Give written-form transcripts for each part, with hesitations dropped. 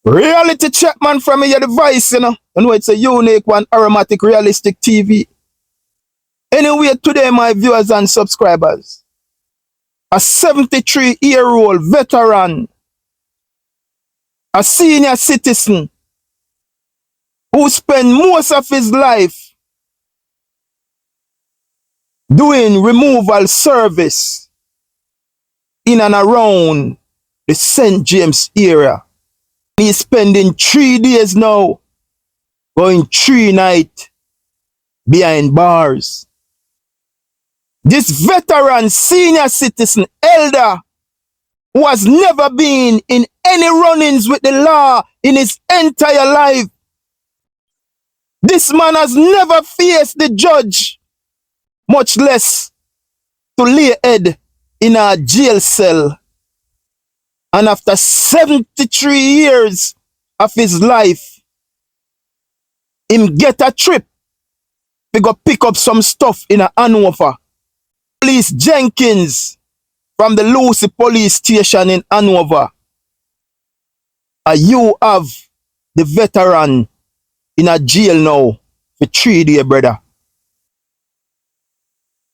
Reality check, man, from your device, you know. You know, it's a unique one, aromatic, realistic TV. Anyway, today, my viewers and subscribers, a 73-year-old veteran, a senior citizen who spent most of his life doing removal service in and around the St. James area. He's spending 3 days now, going 3 nights behind bars. This veteran, senior citizen, elder, who has never been in any run-ins with the law in his entire life. This man has never faced the judge, much less to lay head in a jail cell. And after 73 years of his life, him get a trip to go pick up some stuff in a Hanover. Police Jenkins from the Lucy police station in Hanover. And you have the veteran in a jail now for 3 days, brother.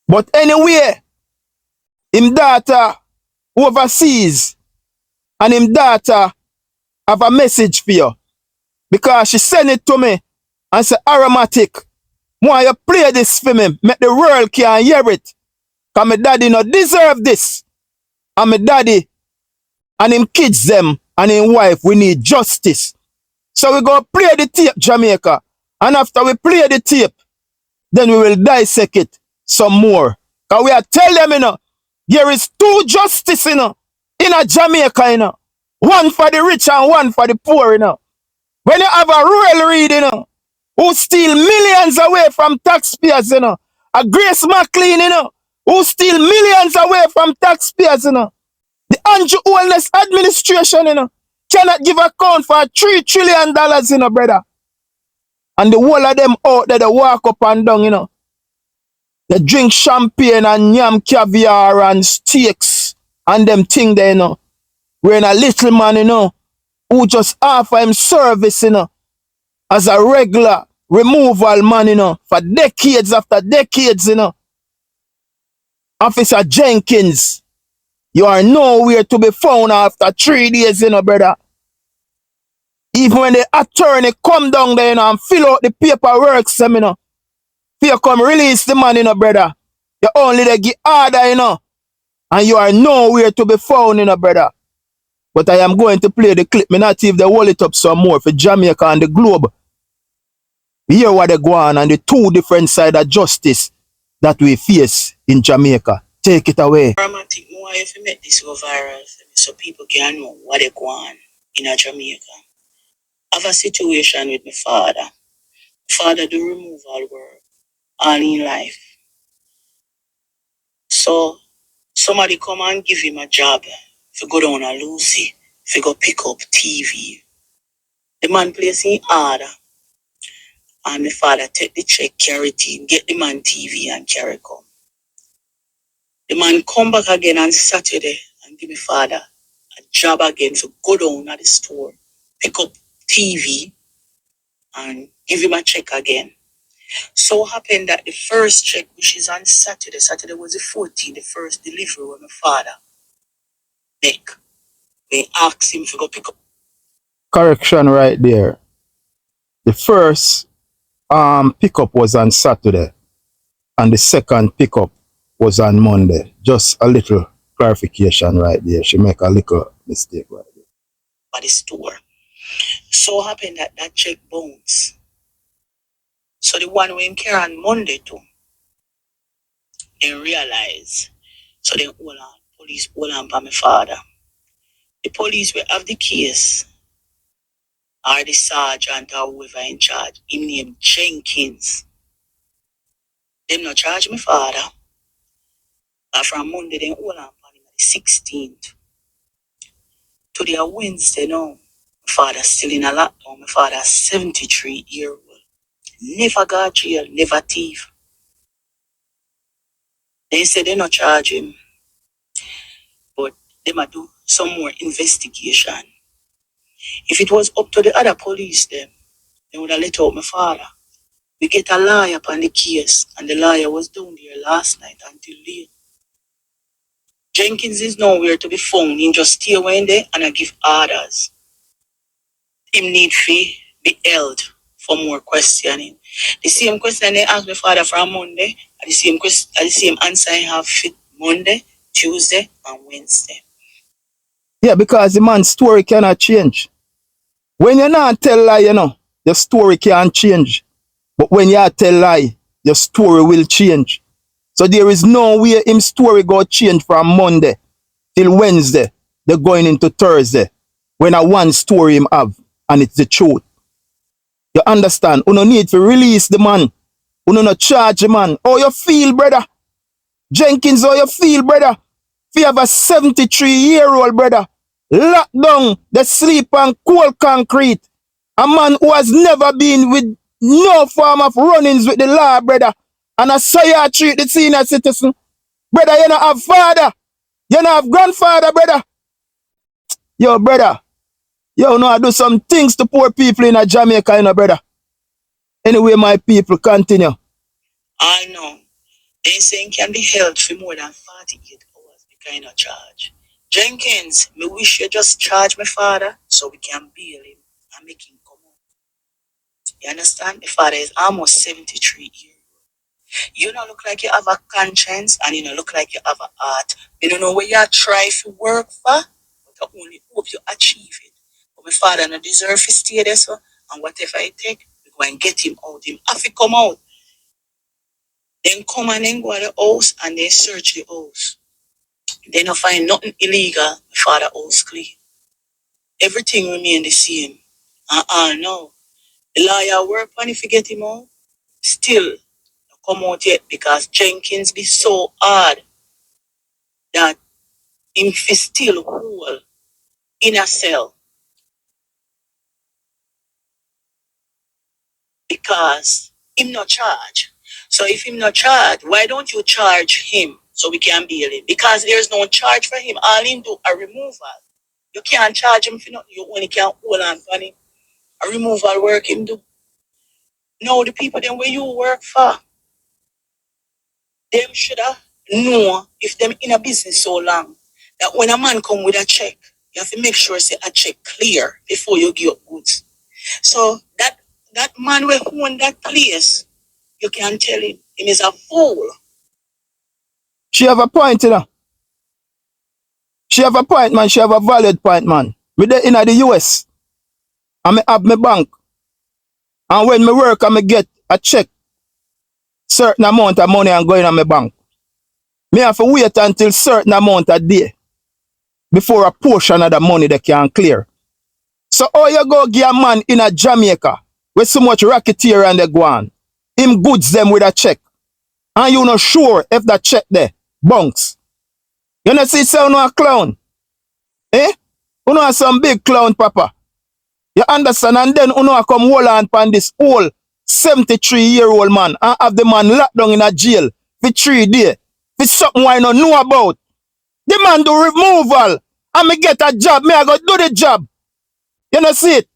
But anyway, him daughter overseas and him daughter have a message for you. Because she sent it to me and said, Aromatic, why you play this for me? Make the world can hear it. Because my daddy not deserve this. And my daddy and him kids them and him wife, we need justice. So we go play the tape, Jamaica. And after we play the tape, then we will dissect it some more. Because we are telling them, you know, there is 2 justice, you know, in a Jamaica, you know. One for the rich and one for the poor, you know. When you have a Royal Reid, you know, who steal millions away from taxpayers, you know. A Grace McLean, you know, who steal millions away from taxpayers, you know. The Andrew Holness administration, you know, cannot give account for $3 trillion, you know, brother. And the whole of them out there, they walk up and down, you know. They drink champagne and yam caviar and steaks and them thing there, you know. When a little man, you know, who just offer him service, you know, as a regular removal man, you know, for decades after decades, you know. Officer Jenkins, you are nowhere to be found after 3 days, you know, brother. Even when the attorney come down there, you know, and fill out the paperwork, you know, if you come release the man, you know, brother, you only they get order, you know, and you are nowhere to be found, you know, brother. But I am going to play the clip. Me not if they hold it up some more for Jamaica and the globe. Hear what they go on and the 2 different sides of justice that we face in Jamaica. Take it away. Dramatic more if you make this go viral so people can know what they go on in Jamaica. I have a situation with my father. My father do removal work all in life. So somebody come and give him a job to go down to Lucy, to go pick up TV. The man place in order. And my father take the check, carry it, get the man TV and carry come. The man come back again on Saturday and give my father a job again to go down at the store, pick up TV and give him a check again. So happened that the first check, which is on Saturday, Saturday was the 14th, the first delivery with my father make. They asked him to go pick up. Correction right there. The first pickup was on Saturday and the second pickup was on Monday. Just a little clarification right there. She make a little mistake right there. At the store. So happened that that check bounced. So the one we carry on Monday too, they realize. So they hold on, police hold on by my father. The police will have the case, or the sergeant or whoever in charge, him named Jenkins. Them not charge my father. And from Monday, they hold on for him the 16th. Today, Wednesday now, my father still in a lockdown. My father 73-year-old. Never got jail, never thief. They say they not charge him, but they might do some more investigation. If it was up to the other police, them, they would have let out my father. We get a lawyer upon the case, and the lawyer was down there last night until late. Jenkins is nowhere to be found. He just stay away in there and I give orders. Him need to be held for more questioning. The same question they asked my father from Monday, and the same answer I have fit Monday, Tuesday, and Wednesday. Yeah, because the man's story cannot change. When you not tell lie, your story can't change. But when you tell lie, your story will change. So there is no way him story go change from Monday till Wednesday. They're going into Thursday. When I one story him have, and it's the truth. You understand? You no need to release the man. You no charge the man. How you feel, brother? Jenkins, how you feel, brother? If you have a 73-year-old brother, locked down, they sleep on cold concrete. A man who has never been with no form of run-ins with the law, brother. And I saw you treat the senior citizen. Brother, you don't have father. You don't have grandfather, brother. Yo, brother. Yo, I do some things to poor people in Jamaica, brother. Anyway, my people, continue. I know. They saying can be held for more than 48 hours the kind of charge. Jenkins, me wish you just charge my father so we can bail him and make him come out. You understand? My father is almost 73 years. You don't look like you have a conscience and you don't look like you have a heart. You don't know where you try to work for, but I only hope you achieve it. But my father don't deserve to stay there, so, and whatever it take, we go and get him out. Him have to come out. Then come and then go to the house and then search the house. They don't find nothing illegal. My father house clean. Everything remain the same. No. The lawyer work on if you get him out. Still come out yet because Jenkins be so hard that him still whole in a cell because him not charged. So if him not charged, why don't you charge him so we can bail him? Because there's no charge for him. All him do a removal. You can't charge him for nothing. You only can hold on for him. A removal work him do. No, the people them where you work for, them should have know if them in a business so long that when a man come with a check, you have to make sure say a check clear before you give up goods. So that man will own that place, you can tell him is a fool. She have a point, She have a point, man. She have a valid point, man. Me there in the US. And me have my bank. And when me work and me get a check, certain amount of money and going on my bank. Me have to wait until certain amount of day before a portion of the money they can clear. So how you go give a man in a Jamaica with so much racketeer and they go on, him goods them with a check. And you not sure if that check there bunks. You know see say you know a clown? Eh? You know some big clown, papa. You understand? And then you know come hold on pan this old 73-year-old man and have the man locked down in a jail for 3 days. For something I don't know about. The man do removal. And me get a job. Me I go do the job. You know see it?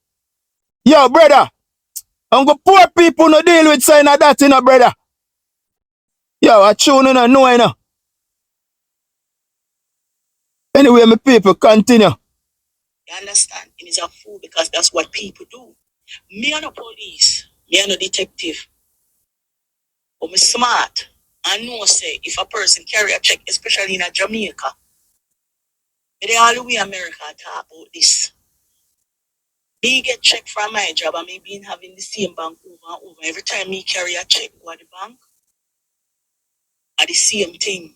Yo, brother. I'm go poor people no deal with sign of that, brother. Yo, I tune in and know, Anyway, my people, continue. You understand? It is a fool because that's what people do. Me and the police, me and the detective. But me smart. I know say if a person carry a check, especially in a Jamaica, they all the way America talk about this. Me get check from my job and me been having the same bank over and over. Every time me carry a check go to the bank, are the same thing.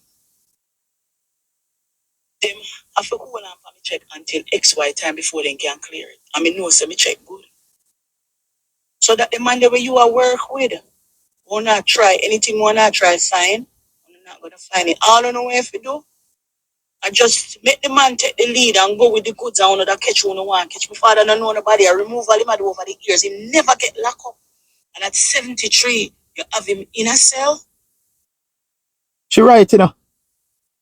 Them have to hold on for me check until XY time before they can clear it. I mean, no, say me check good. So that the man that you are work with, will not try anything, will not try sign, I'm not going to find it. All I know what to do, I just make the man take the lead and go with the goods and that catch who no want catch. My father don't know nobody. I remove all him over the years. He never get locked up. And at 73, you have him in a cell. She right,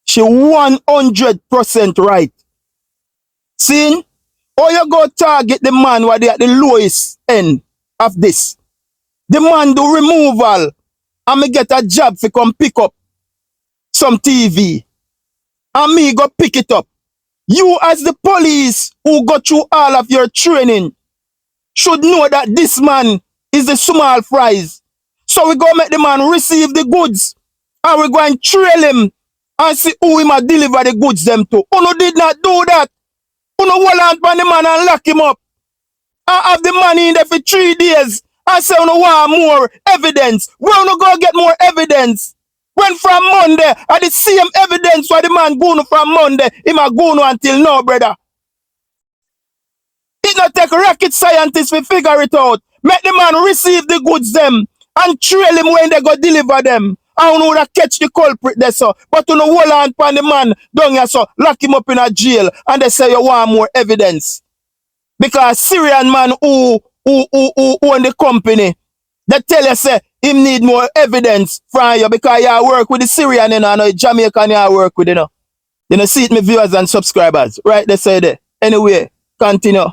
She 100% right. See? Or you go target the man who they at the lowest end of this. The man do removal and me get a job to come pick up some TV. And me go pick it up. You as the police who go through all of your training should know that this man is the small fries. So we go make the man receive the goods. And we go and trail him and see who him a deliver the goods them to. Uno did not do that. Uno hold on to the man and lock him up. And have the money in there for 3 days. And say uno want more evidence. Where uno go get more evidence? When from Monday, are the same evidence why the man go from Monday, him a go until now, brother. It not take rocket scientists to figure it out. Make the man receive the goods them and trail him when they go deliver them. I don't know that catch the culprit there, so. But you know, hold on pan the man down here, so lock him up in a jail and they say you want more evidence. Because Syrian man who own the company, they tell you say him need more evidence from you because you work with the Syrian and the Jamaican you work with, you know. You know, see it, my viewers and subscribers. Right, they say there. Anyway, continue.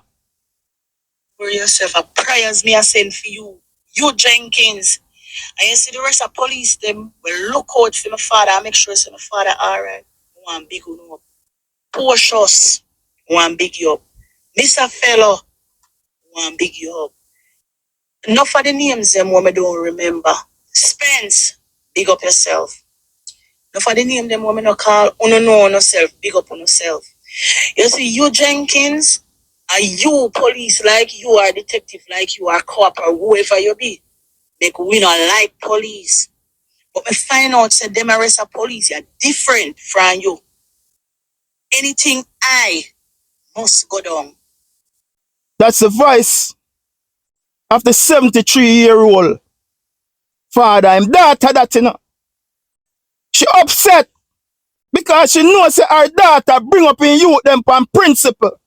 For yourself, a prayers me I send for you. You Jenkins. And you see the rest of police them will look out for my father and make sure it's my father alright. One big you up. Portious, one big you up. Mr. Fellow, one big you up. Enough of the names them when I don't remember. Spence, big up yourself. Enough of the name them when I not call uno know yourself, big up on yourself. You see, you Jenkins, are you police like you are detective like you are cop or whoever you be. Make we not like police. But me find out say them arrest a police are different from you. Anything I must go down. That's the voice of the 73-year-old father and daughter that, you know. She upset because she knows that her daughter bring up in youth them on principle.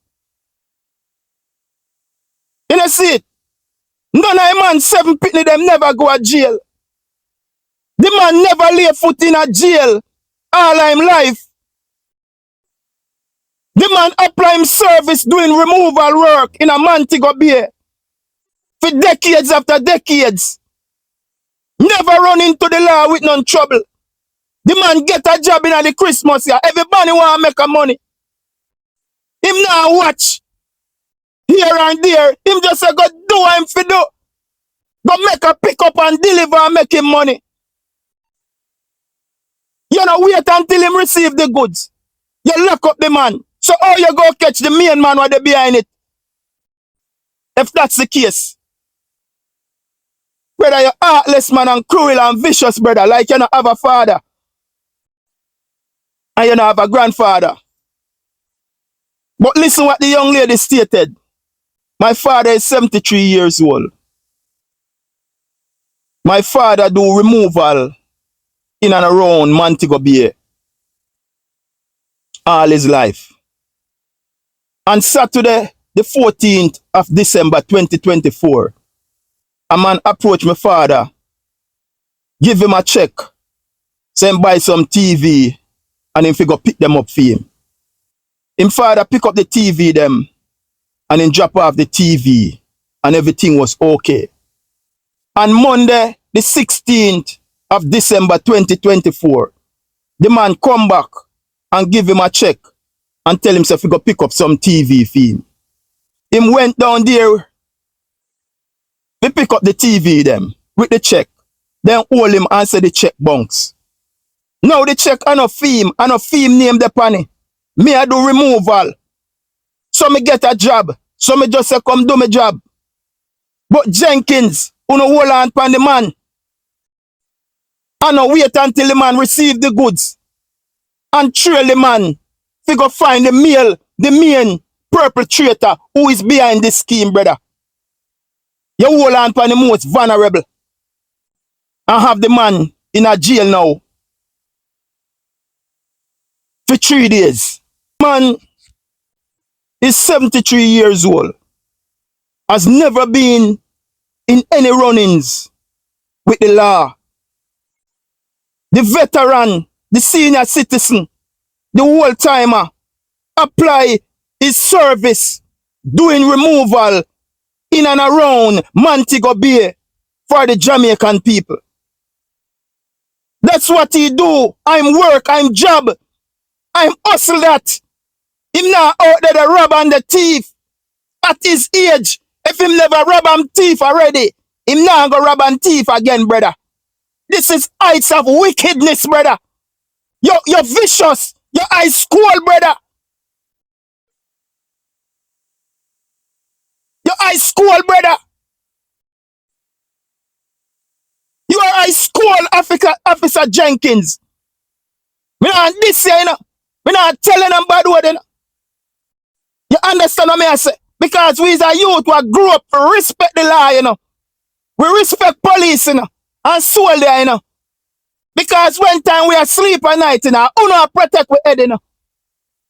You know see it? None of the man 7 pitney them never go to jail. The man never lay foot in a jail all of him life. The man apply him service doing removal work in a Montego Bay for decades after decades. Never run into the law with none trouble. The man get a job in the Christmas year. Everybody want to make a money. Him now watch here and there. Him just say go do what him fi do. Go make a pick up and deliver and make him money. You know, wait until him receive the goods. You lock up the man. So how you go catch the main man while they behind it? If that's the case. Brother, you're heartless man and cruel and vicious, brother. Like you don't have a father. And you don't have a grandfather. But listen what the young lady stated. My father is 73 years old. My father do removal in and around Montego Bay all his life. On Saturday, the 14th of December 2024, a man approached my father, give him a check, say him buy some TV, and him figure pick them up for him. Him father pick up the TV them, and him drop off the TV, and everything was okay. On Monday, the 16th of December 2024, the man come back and give him a check and tell himself he go pick up some TV for him. Him went down there, he pick up the TV them with the check, then hold him and say the check bounce. Now the check I no fee him name the panny. Me I do removal. So me get a job. So me just say come do my job. But Jenkins, who no hold on pan the man. I no wait until the man receive the goods. And trail the man. We go find the main perpetrator who is behind this scheme, brother. You hold on pan the most vulnerable. And have the man in a jail now. For 3 days. Man is 73 years old. Has never been in any run-ins with the law. The veteran, the senior citizen, the old-timer apply his service doing removal in and around Montego Bay for the Jamaican people. That's what he do. I'm work, I'm job, I'm hustle that. Him now out there the rob and the thief. At his age, if him never rob and thief already, him now go rob and thief again, brother. This is heights of wickedness, brother. You're vicious. You're high school, brother. You're high school, brother. You are high school officer Jenkins. Me not this year, you know. Me not telling them bad word, you know. You understand what I say? Because we as a youth who grew up to respect the law, you know. We respect police, you know, and soldier, you know. Because when time we are sleep at night, you know, who know protect we head, you know.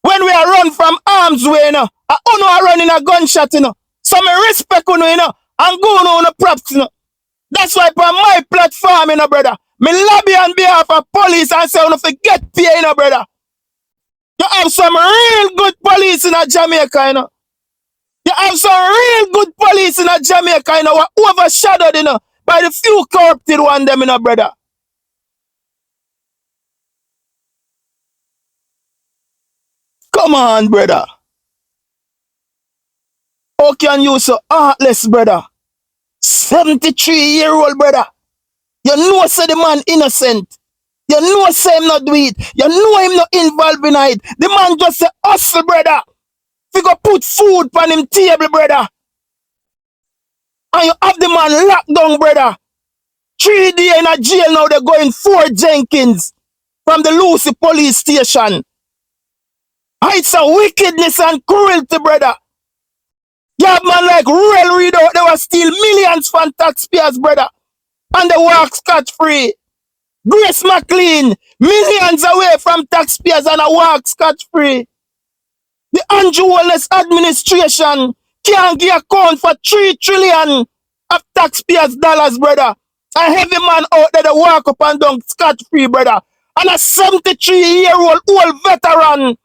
When we are run from arms way, you know, who know run in a gunshot, you know. So me respect you know, and go on the props, you know. That's why on my platform, you know, brother, me lobby on behalf of police and say, you forget pay, you know, brother. You have some real good police in Jamaica, you know. You have some real good police in Jamaica, you know, overshadowed, you know, by the few corrupted one them, you know, brother. Come on, brother. How can you so heartless, brother? 73-year-old brother. You know say the man innocent. You know say him not do it. You know him not involved in it. The man just say hustle, brother. If you go put food on him table, brother. And you have the man locked down, brother. 3 days in a jail now, they're going 4 Jenkins from the Lucy police station. It's a wickedness and cruelty, brother. You have man like Ruel Reed out, they will steal millions from taxpayers, brother. And they walk scot-free. Grace McLean, millions away from taxpayers and a walk scot-free. The Andrew Wallace administration can't give account for 3 trillion of taxpayers' dollars, brother. A heavy man out there that walk up and down scot-free, brother. And a 73-year-old old veteran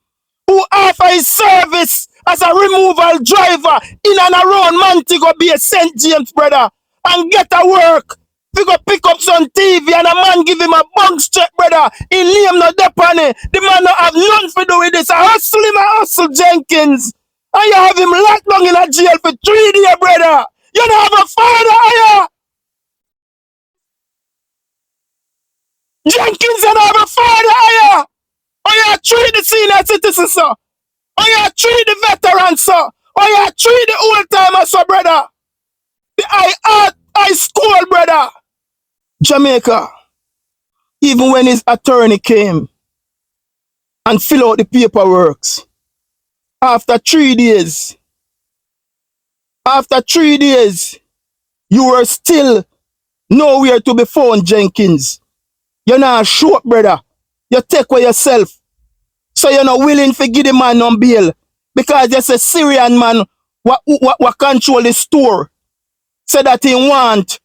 who offer his service as a removal driver in and around Montego Bay, St. James, brother, and get a work. We go pick up some TV and a man give him a bunks check, brother. He name no depony. The man not have nothing to do with this. I hustle him, I hustle Jenkins. And you have him locked down in a jail for 3 days, brother. You don't have a father, are you? Jenkins, you don't have a father, are you? Or you treat the senior citizens, sir. Or you treat the veterans, sir. Or you treat the old timers, sir, brother. The high school, brother. Jamaica, even when his attorney came and fill out the paperwork, after 3 days, you were still nowhere to be found, Jenkins. You're not short, brother. You take away yourself. So you're not willing to give the man on bail because there's a Syrian man what control the store so that he want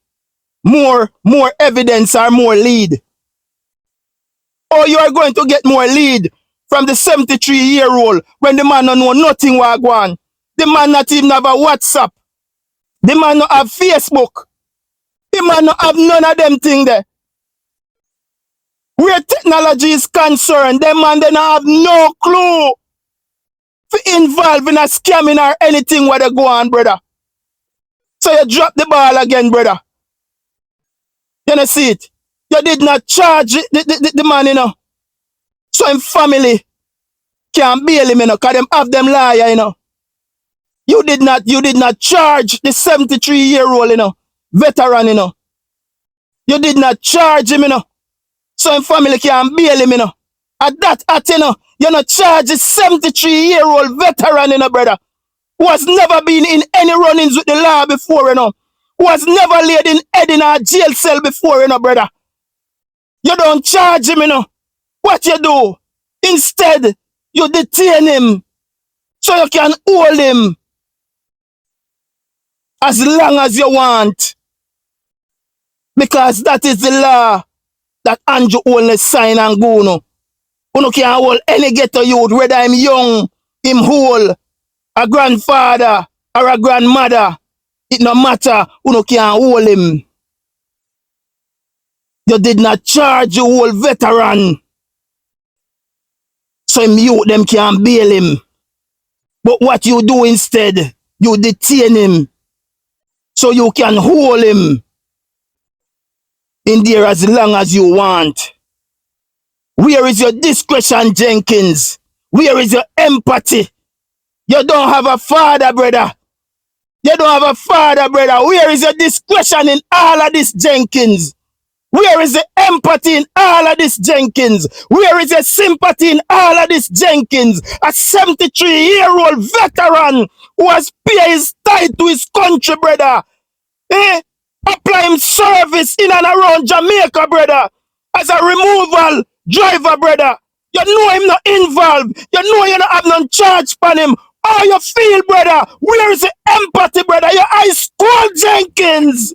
more evidence or more lead. Or you are going to get more lead from the 73-year-old when the man don't know nothing what go on. The man not even have a WhatsApp. The man not have Facebook. The man not have none of them things there. Where technology is concerned, them man they not have no clue to involve in a scamming or anything where they go on, brother. So you drop the ball again, brother. You know see it? You did not charge the man, you know. So him family can't bail him, you know, because them have them liar, you know. You did not charge the 73-year-old, you know, veteran, you know. You did not charge him, you know. So him family can't bail him, you know. At that, you know, you not charge the 73-year-old veteran, you know, brother, who has never been in any run-ins with the law before, you know. Who has never laid in head in a jail cell before, you know, brother. You don't charge him, you know. What you do? Instead, you detain him so you can hold him as long as you want. Because that is the law that Andrew only sign and go, no. You can't hold any ghetto youth, whether him young, him old, a grandfather, or a grandmother, it no matter who no can hold him. You did not charge your whole veteran. So him youth them can bail him. But what you do instead, you detain him. So you can hold him in there as long as you want. Where is your discretion, Jenkins? Where is your empathy? You don't have a father, brother. You don't have a father, brother. Where is your discretion in all of this, Jenkins? Where is the empathy in all of this, Jenkins? Where is the sympathy in all of this, Jenkins? A 73-year-old veteran who has paid his tithe to his country, brother. Applying service in and around Jamaica, brother. As a removal driver, brother. You know him not involved. You know you not have none charge on him. How you feel, brother? Where is the empathy, brother? Your eyes cold, Jenkins.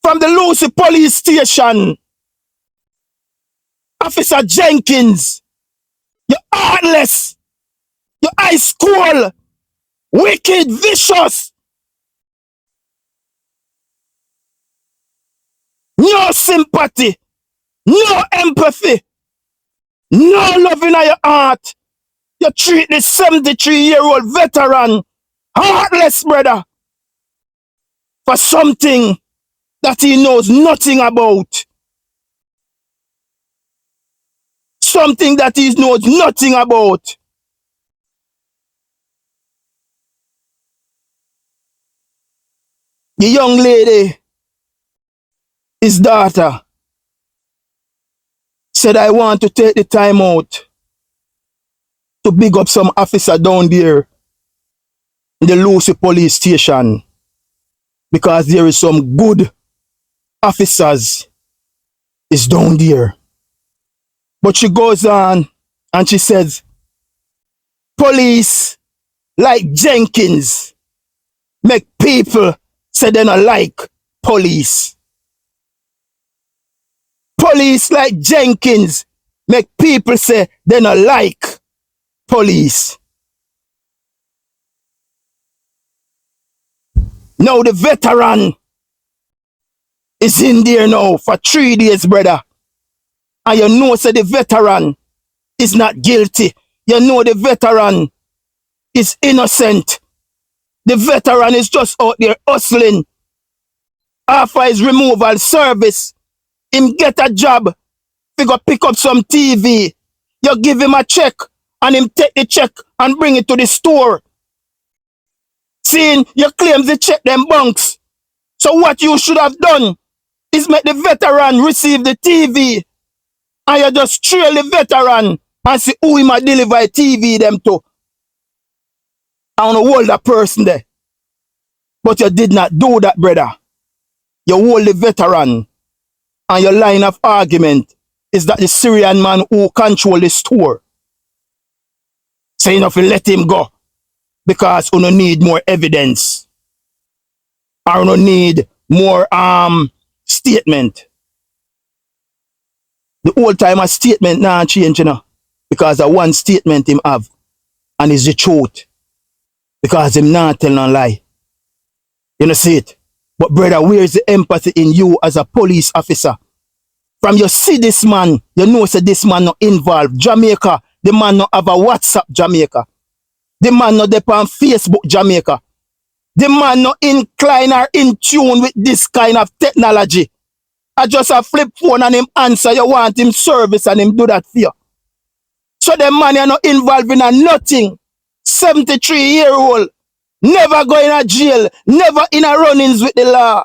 From the Lucy police station. Officer Jenkins. You're heartless. Your eyes cold. Wicked, vicious. No sympathy. No empathy. No love in your heart. You treat this 73-year-old veteran heartless, brother. For something that he knows nothing about. Something that he knows nothing about. The young lady, his daughter, said, I want to take the time out to big up some officer down there in the Lucy police station because there is some good officers is down there. But she goes on and she says, police like Jenkins make people say they don't like police. Police like Jenkins make people say they don't like police. Now the veteran is in there now for 3 days, brother. And you know say the veteran is not guilty. You know the veteran is innocent. The veteran is just out there hustling. After his removal service, him get a job, he go pick up some TV. You give him a check and him take the check and bring it to the store. Seeing you claim the check them bunks. So what you should have done is make the veteran receive the TV. And you just trail the veteran and see who he might deliver a TV them to. I want to hold that person there. But you did not do that, brother. You hold the veteran. And your line of argument is that the Syrian man who control the store. Saying if you let him go. Because you don't need more evidence. Or you don't need more statement. The whole time a statement now change, you know. Because of one statement him have. And it's the truth. Because him not tell no lie. You know see it? But brother, where is the empathy in you as a police officer? From you see this man, you know say this man not involved. Jamaica, the man not have a WhatsApp Jamaica. The man not dep on Facebook Jamaica. The man not inclined or in tune with this kind of technology. I just a flip phone and him answer. You want him service and him do that for you. So the man you not involved in a nothing. 73-year-old. Never go in a jail. Never in a run-ins with the law.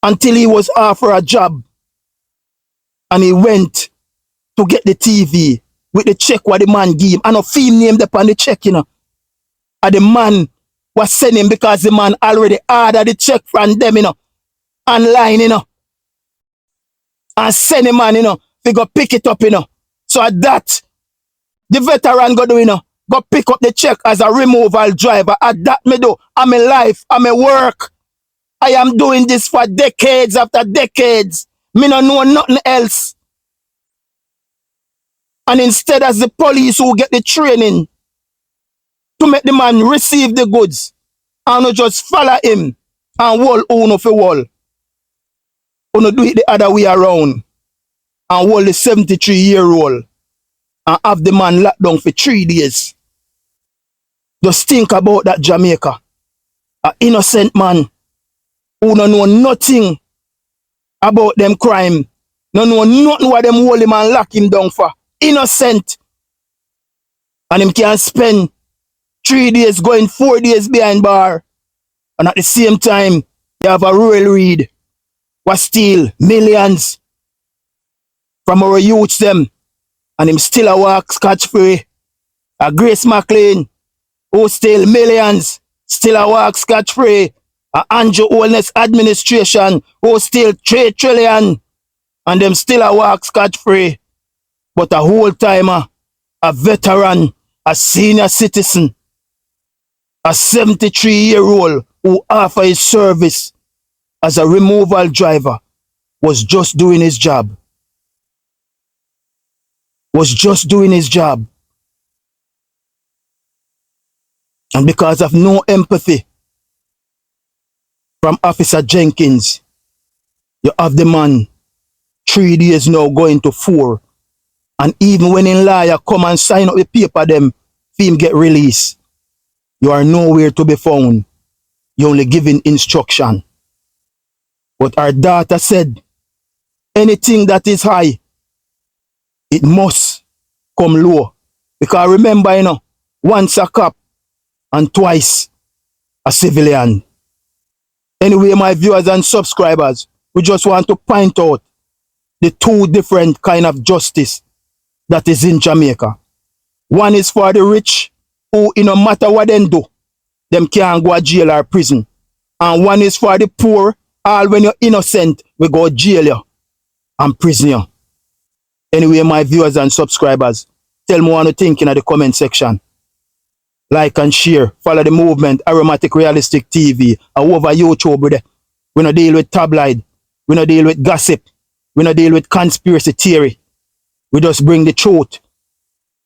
Until he was offered a job. And he went to get the TV with the check what the man gave him. And a fee named up on the check, you know. And the man was sending because the man already ordered the check from them, you know. Online, you know. And send the man, you know, to go pick it up, you know. So at that, the veteran go do, you know, go pick up the check as a removal driver. At that me do. I'm a life, I'm a work. I am doing this for decades after decades. Me no know nothing else. And instead as the police who get the training to make the man receive the goods and not just follow him and wall own of a wall. Uno do it the other way around and hold the 73-year-old and have the man locked down for 3 days. Just think about that, Jamaica. An innocent man who don't know nothing about them crime. Don't know nothing what them hold him and lock him down for. Innocent. And him can spend 3 days going 4 days behind bar. And at the same time, you have a Royal Reed was steal millions from our youths them. And him still a walk scotch free. A Grace McLean who steal millions, still a walk scotch free. A Andrew Holness administration who steal 3 trillion and them still a walk scotch free. But a whole timer, a veteran, a senior citizen, a 73-year-old who offer his service as a removal driver was just doing his job. Was just doing his job. And because of no empathy from Officer Jenkins, you have the man 3 days now going to 4. And even when in lawyer come and sign up the paper them, for him get released, you are nowhere to be found. You're only giving instruction. But our daughter said, anything that is high, it must come low. Because remember, you know, once a cop and twice a civilian. Anyway, my viewers and subscribers, we just want to point out the 2 different kind of justice that is in Jamaica. One is for the rich who, no matter what they do, them can't go to jail or prison. And one is for the poor, all when you're innocent, we go to jail you and prison you. Anyway, my viewers and subscribers, tell me what you think in the comment section. Like and share. Follow the movement, Aromatic Realistic TV. Over YouTube with it. We don't deal with tabloid. We don't deal with gossip. We don't deal with conspiracy theory. We just bring the truth.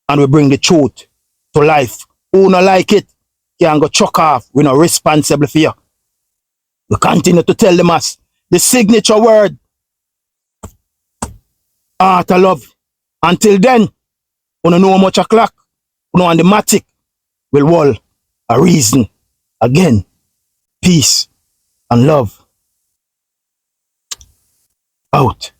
And we bring the truth to life. Who don't like it, can go chuck off. We're not responsible for you. We continue to tell them us the signature word. Art of love. Until then, we don't know how much o'clock. We know on the matic will wall a reason. Again, peace and love. Out.